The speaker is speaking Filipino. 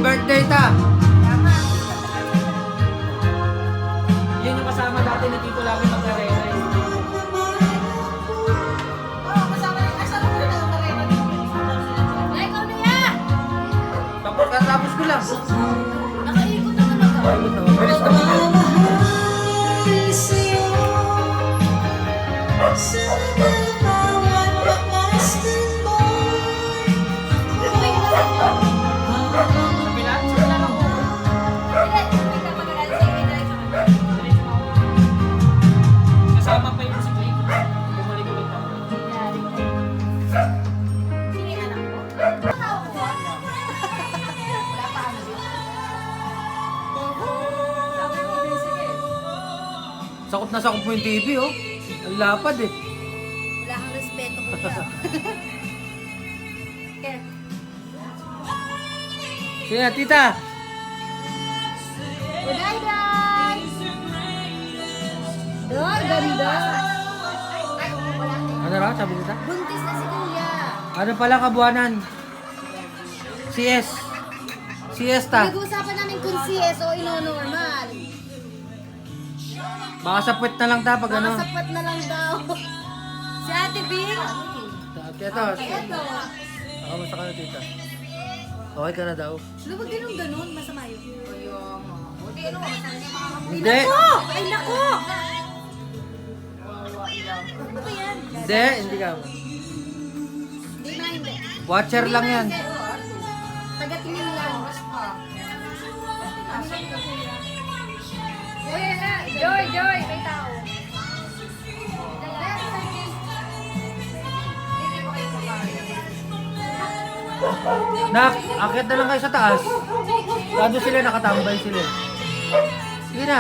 birthday ta! Tama. Yun yung kasama dati ni Tito lagi magkarera eh. Oo, kasama ko rin ang karera dito. Ay, ikaw na yan! Tapos katapos ko lang. Nakaikot naman ako. Ayun na, bilis na bilis. Kapila? Kapila lang po. Hindi ka magagalit sa inyo dahil sa kanya. Kasama pa yung si Blake. Bumalik ulit ako. Sino yung anak mo? Tao ko. Wala pa kami. Sabi ko din, sige. Sakop na sakop mo yung TV, oh. Ang lapad, eh. Wala kang respeto ko niya. Kaya, Sige na, tita. Uday-day! Doy, ganda! Ay, wala. Ano raw, sabi tita? Buntis na si Kuya. Ano pala kabuanan? CS. Siesta. Nag-uusapan namin kung CS o ino-normal. Baka sa puwet na lang ta pag ano. Nakasapat na lang daw. Si Ate Bing. Ito. Eto. Kamusta ka na, tita? Okay ka na daw? Luwag ganun, masama yun. Buti ano, masama niya makakapili. Hindi. Ay, nako! Ano ba yan? Hindi ka. Hindi na, hindi. Watcher lang yan. Taga-tingin lang. Joy, may tao. Nak, akit na lang kayo sa taas. Kado sila, nakatambay sila. Sige na.